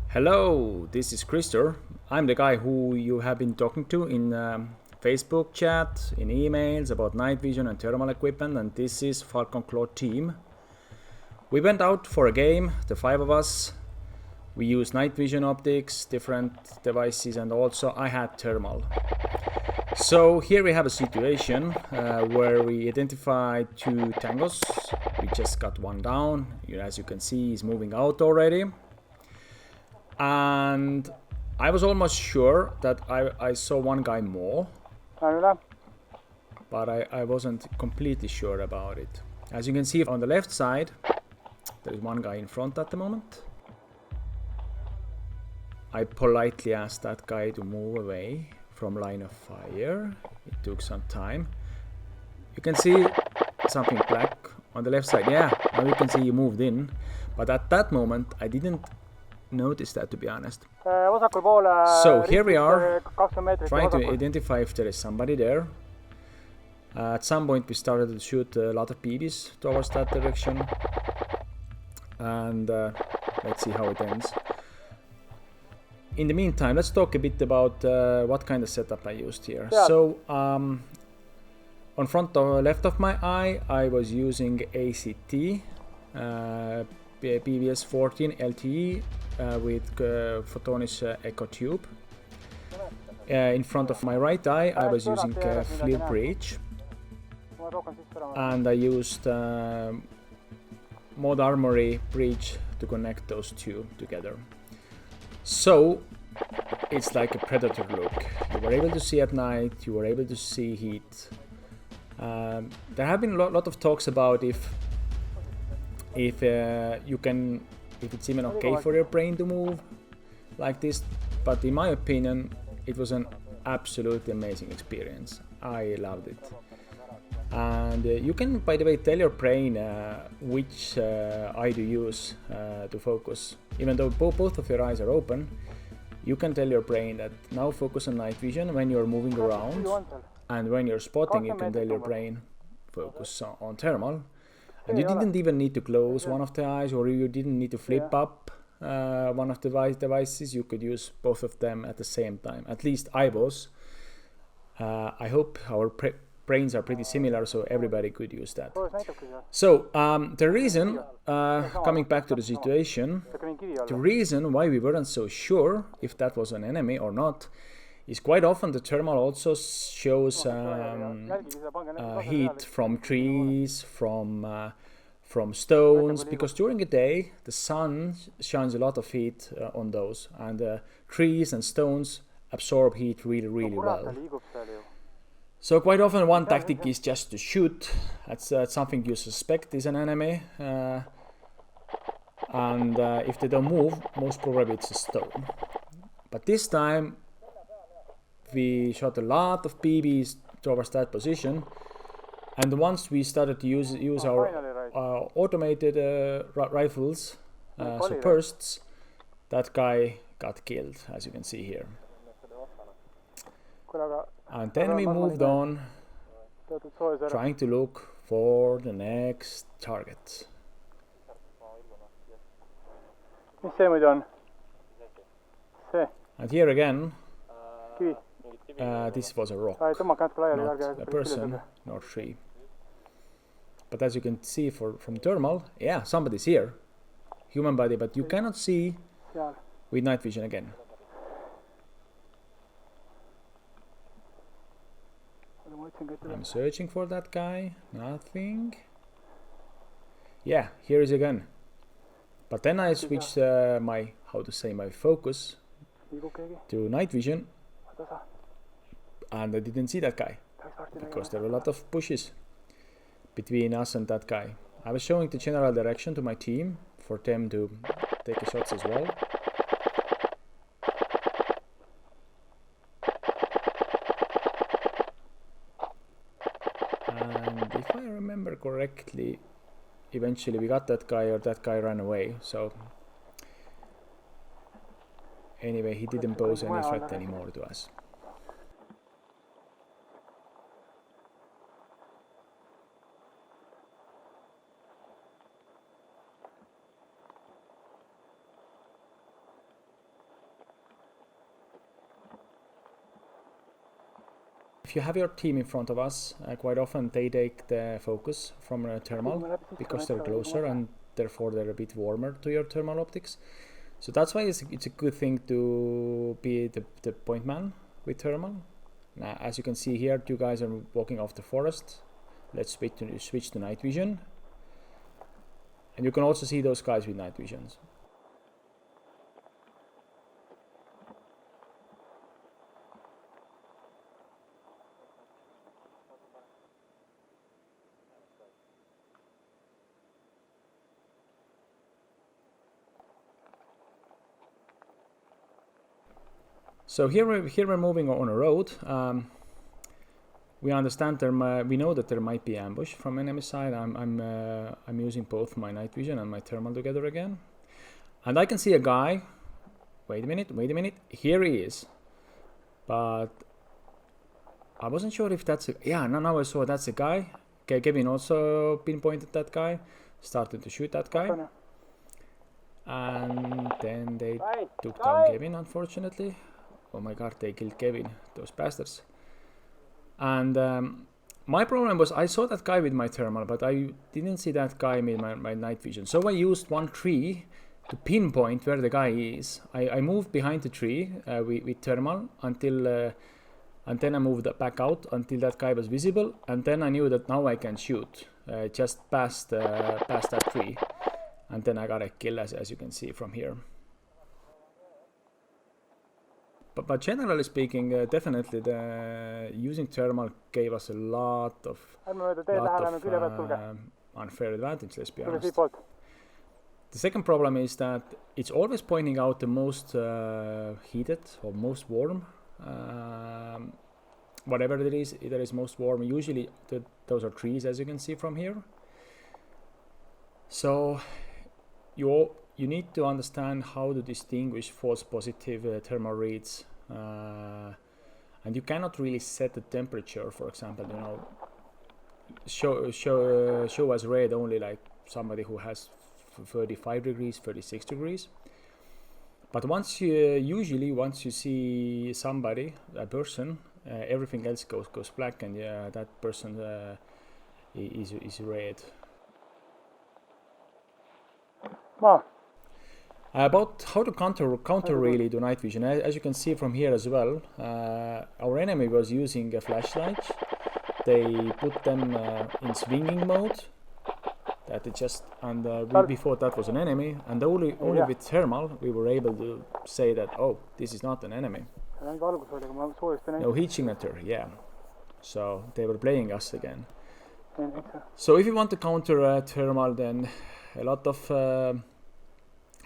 Hello, this is Kris. I'm the guy who you have been talking to in Facebook chat, in emails about night vision and thermal equipment, and this is Falconclaw team. We went out for a game, the 5 of us. We used night vision optics, different devices, and also I had thermal. So here we have a situation where we identified 2 tangos. We just got one down. As you can see, he's moving out already. And I was almost sure that I saw one guy more, but I wasn't completely sure about it. As you can see on the left side, there is one guy in front at the moment. I politely asked that guy to move away from line of fire. It took some time. You can see something black on the left side. Yeah, now you can see he moved in, but at that moment I didn't notice that, to be honest. So here we are trying to identify if there is somebody there. At some point we started to shoot a lot of BBs towards that direction, and let's see how it ends. In the meantime, let's talk a bit about what kind of setup I used here. So on front or left of my eye I was using ACT PVS 14 LTE with Photonis Echo Tube. In front of my right eye I was using FLIR bridge, and I used Modarmory bridge to connect those 2 together. So it's like a predator look. You were able to see at night, you were able to see heat. There have been a lot of talks about if it's even okay for your brain to move like this, but in my opinion it was an absolutely amazing experience. I loved it. And you can, by the way, tell your brain which eye to use to focus. Even though both of your eyes are open, you can tell your brain that now focus on night vision when you're moving around, and when you're spotting you can tell your brain focus on thermal. And you didn't even need to close one of the eyes, or you didn't need to flip up one of the devices. You could use both of them at the same time. At least I was. I hope our brains are pretty similar, so everybody could use that. So the reason, coming back to the situation, the reason why we weren't so sure if that was an enemy or not is quite often the thermal also shows heat from trees, from stones, because during the day the sun shines a lot of heat on those, and trees and stones absorb heat really well. So quite often one tactic is just to shoot at something you suspect is an enemy, and if they don't move, most probably it's a stone. But this time we shot a lot of BBs towards that position, and once we started to use our automated rifles, so bursts, that guy got killed, as you can see here. And then we moved on, trying to look for the next target. And here again, this was a rock, not a person, nor tree. But as you can see from thermal, yeah, somebody's here, human body, but you cannot see with night vision again. I'm searching for that guy, nothing. Yeah, here is again. But then I switched my focus to night vision, and I didn't see that guy because there were a lot of bushes between us and that guy. I was showing the general direction to my team for them to take shots as well. And if I remember correctly, eventually we got that guy, or that guy ran away. So anyway, he didn't pose any threat anymore to us. if you have your team in front of us, quite often they take the focus from a thermal because they're closer and therefore they're a bit warmer to your thermal optics. So that's why it's a good thing to be the point man with thermal. Now, as you can see here, two guys are walking off the forest. Let's switch to night vision. And you can also see those guys with night visions. So here we're moving on a road. We understand we know that there might be ambush from enemy side. I'm using both my night vision and my thermal together again, and I can see a guy. Wait a minute. Here he is, but I wasn't sure if that's now I saw that's a guy. Kevin also pinpointed that guy, started to shoot that guy, and then they took down Kevin, unfortunately. Oh my god, they killed Kevin, those bastards. And my problem was I saw that guy with my thermal, but I didn't see that guy with my night vision. So I used one tree to pinpoint where the guy is. I moved behind the tree with thermal until, and then I moved back out until that guy was visible. And then I knew that now I can shoot just past that tree. And then I got a kill, as you can see from here. But generally speaking, definitely using thermal gave us a lot of unfair advantage, let's be honest. The second problem is that it's always pointing out the most heated or most warm, whatever it is most warm. Usually those are trees, as you can see from here. So you need to understand how to distinguish false positive thermal reads, and you cannot really set the temperature. For example, show as red only like somebody who has 35 degrees, 36 degrees. But once you see somebody, a person, everything else goes black, and that person is red. About how to counter really the night vision, as you can see from here as well, our enemy was using a flashlight. They put them in swinging mode. That it just we thought that was an enemy, and only with thermal we were able to say that this is not an enemy. No heat signature, yeah. So they were playing us again. So if you want to counter thermal, then a lot of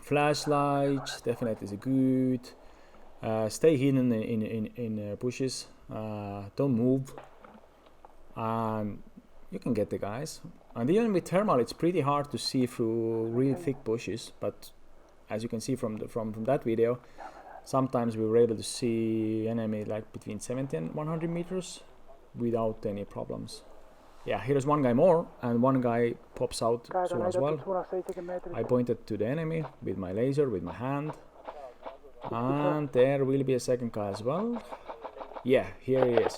flashlights definitely is good. Stay hidden in bushes. Don't move, and you can get the guys. And even with thermal, it's pretty hard to see through really thick bushes. But as you can see from that video, sometimes we were able to see enemy like between 70 and 100 meters without any problems. Yeah, here's one guy more, and one guy pops out soon as well. I pointed to the enemy with my laser, with my hand, and there will be a second guy as well. Yeah, here he is.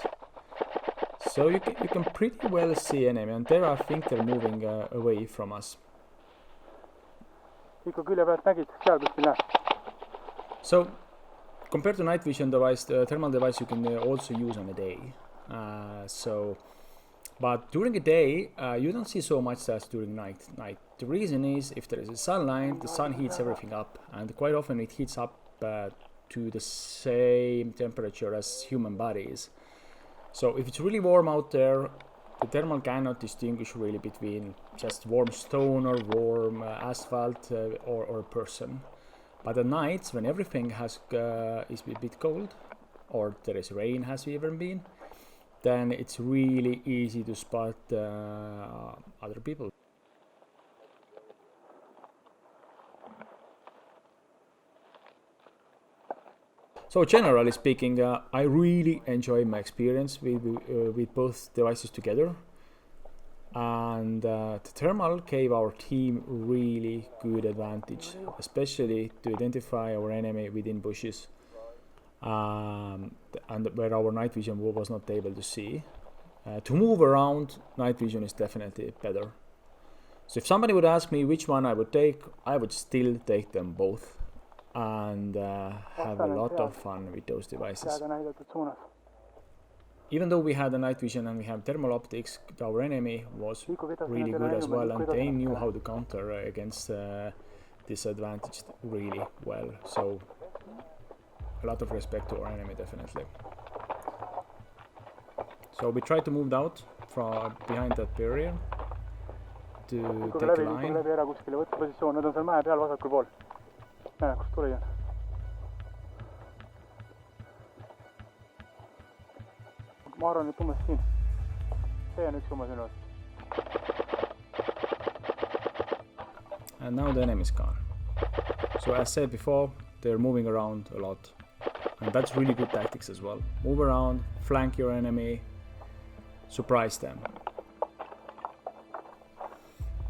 So you can pretty well see enemy, and there I think they're moving away from us. So compared to night vision device, the thermal device you can also use on a day. But during the day, you don't see so much as during night. The reason is if there is a sunlight, the sun heats everything up, and quite often it heats up to the same temperature as human body is. So if it's really warm out there, the thermal cannot distinguish really between just warm stone or warm asphalt or a person. But at nights, when everything is a bit cold, or there is rain has even been, then it's really easy to spot other people. So generally speaking, I really enjoyed my experience with both devices together, and the thermal gave our team really good advantage, especially to identify our enemy within bushes. and where our night vision was not able to see. To move around, night vision is definitely better. So if somebody would ask me which one I would take, I would still take them both and have a lot of fun with those devices. Even though we had the night vision and we have thermal optics, our enemy was really good as well, and they knew how to counter against disadvantaged really well. So a lot of respect to our enemy, definitely. So we tried to move out from behind that barrier to take a line. And now the enemy is gone. So as said before, they're moving around a lot. And that's really good tactics as well. Move around, flank your enemy, surprise them.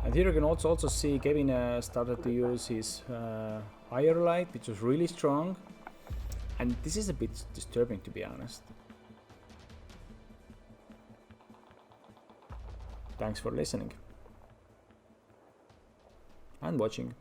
And here you can also see Kevin started to use his IR light, which was really strong. And this is a bit disturbing, to be honest. Thanks for listening and watching.